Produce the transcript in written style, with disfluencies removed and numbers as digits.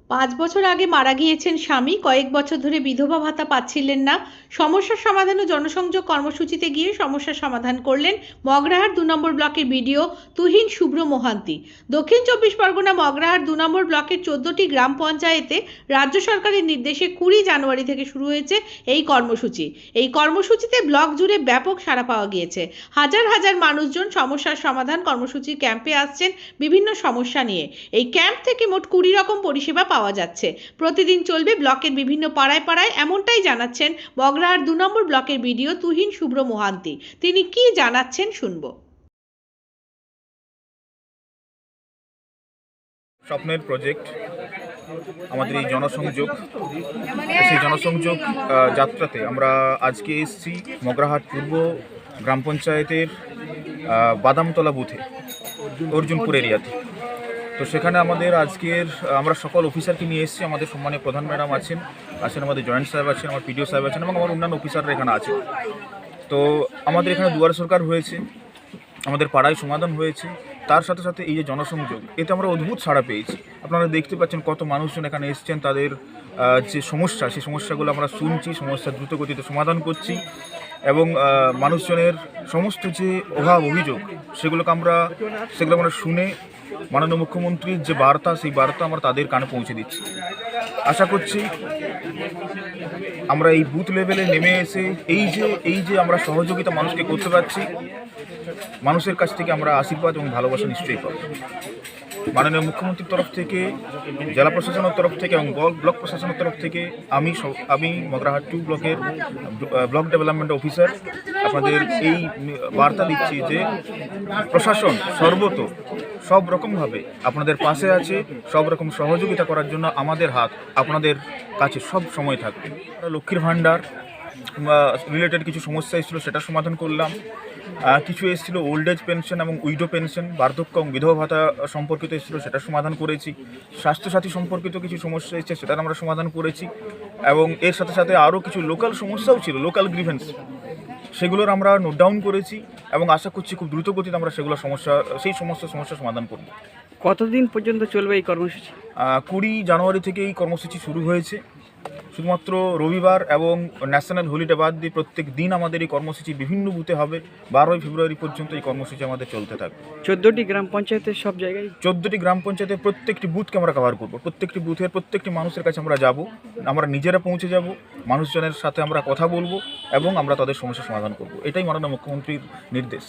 5 বছর আগে মারা গিয়েছেন স্বামী, কয়েক বছর ধরে বিধবা ভাতা পাচ্ছিলেন না। সমস্যার সমাধান ও জনসংযোগ কর্মসূচিতে গিয়ে সমস্যার সমাধান করলেন মগরাহাট 2 নম্বর ব্লকের বিডিও তুহিন শুভ্র মোহান্তি। দক্ষিণ 24 পরগনা মগরাহাট 2 নম্বর ব্লকের 14টি গ্রাম পঞ্চায়েতে রাজ্য সরকারের নির্দেশে 20 জানুয়ারি থেকে শুরু হয়েছে এই কর্মসূচি। এই কর্মসূচিতে ব্লক জুড়ে ব্যাপক সাড়া পাওয়া গিয়েছে। হাজার হাজার মানুষজন সমস্যার সমাধান কর্মসূচির ক্যাম্পে আসছেন বিভিন্ন সমস্যা নিয়ে। এই ক্যাম্প থেকে মোট 20 রকম পরিষেবা পাওয়া যাচ্ছে। প্রতিদিন চলবে ব্লকের বিভিন্ন পাড়ায় পাড়ায়, এমনটাই জানাচ্ছেন মগরাহাট 2 নম্বর ব্লকের বিডিও তুহিন শুভ্র মোহান্তি। তিনি কি জানাচ্ছেন শুনবো। স্বপ্নের প্রজেক্ট আমাদের এই জনসংযোগ, সেই জনসংযোগ যাত্রাতে আমরা আজকে এসেছি মগরাহাট পূর্ব গ্রাম পঞ্চায়েতের বাদামতলা বুথে, অর্জুনপুর এরিয়াতে। তো সেখানে আমাদের আমরা সকল অফিসারকে নিয়ে এসেছি। আমাদের সম্মানীয় প্রধান ম্যাডাম আছেন আমাদের জয়েন্ট সাহেব আছেন, আমার পিডিও সাহেব আছেন এবং আমার অন্যান্য অফিসাররা এখানে আছে। তো আমাদের এখানে দুয়ারে সরকার হয়েছে, আমাদের পাড়ায় সমাধান হয়েছে, তার সাথে সাথে এই যে জনসংযোগ, এতে আমরা অদ্ভুত সাড়া পেয়েছি। আপনারা দেখতে পাচ্ছেন কত মানুষজন এখানে এসেছেন, তাদের যে সমস্যা, সেই সমস্যাগুলো আমরা শুনছি, সমস্যা দ্রুত গতিতে সমাধান করছি এবং মানুষজনের সমস্ত যে অভাব অভিযোগ সেগুলো আমরা শুনে মাননীয় মুখ্যমন্ত্রীর যে বার্তা, সেই বার্তা আমরা তাদের কানে পৌঁছে দিচ্ছি। আশা করছি আমরা এই বুথ লেভেলে নেমে এসে এই যে আমরা সহযোগিতা মানুষকে করতে পারছি, মানুষের কাছ থেকে আমরা আশীর্বাদ এবং ভালোবাসা নিশ্চয়ই পাবো। মাননীয় মুখ্যমন্ত্রীর তরফ থেকে, জেলা প্রশাসনের তরফ থেকে এবং ব্লক প্রশাসনের তরফ থেকে আমি মগরাহাট 2 ব্লকের ব্লক ডেভেলপমেন্ট অফিসার আপনাদের এই বার্তা দিচ্ছি যে প্রশাসন সব রকমভাবে আপনাদের পাশে আছে, সব রকম সহযোগিতা করার জন্য আমাদের হাত আপনাদের কাছে সব সময় থাকবে। লক্ষ্মীর ভাণ্ডার রিলেটেড কিছু সমস্যা এসেছিলো, সেটা সমাধান করলাম। কিছু এসেছিলো ওল্ড এজ পেনশন এবং উইডো পেনশন, বার্ধক্য এবং বিধবা ভাতা সম্পর্কিত এসেছিলো, সেটা সমাধান করেছি। স্বাস্থ্যসাথী সম্পর্কিত কিছু সমস্যা এসেছে, সেটা আমরা সমাধান করেছি। এবং এর সাথে সাথে আরও কিছু লোকাল সমস্যাও ছিল, লোকাল গ্রিভেন্স, সেগুলোর আমরা নোট ডাউন করেছি এবং আশা করছি খুব দ্রুত গতিতে আমরা সেই সমস্ত সমস্যার সমাধান করব। কতদিন পর্যন্ত চলবে এই কর্মসূচি? 20 জানুয়ারি থেকে এই কর্মসূচি শুরু হয়েছে। শুধুমাত্র রবিবার এবং ন্যাশনাল হলিডে বাদ দিয়ে প্রত্যেক দিন আমাদের এই কর্মসূচি বিভিন্ন বুথে হবে। 12 ফেব্রুয়ারি পর্যন্ত এই কর্মসূচি আমাদের চলতে থাকবে। 14টি গ্রাম পঞ্চায়েতের সব জায়গায়, 14টি গ্রাম পঞ্চায়েতের প্রত্যেকটি বুথকে আমরা কভার করব। প্রত্যেকটি বুথের প্রত্যেকটি মানুষের কাছে আমরা যাব, আমরা নিজেরা পৌঁছে যাব, মানুষজনের সাথে আমরা কথা বলবো এবং আমরা তাদের সমস্যার সমাধান করব। এটাই মাননীয় মুখ্যমন্ত্রীর নির্দেশ।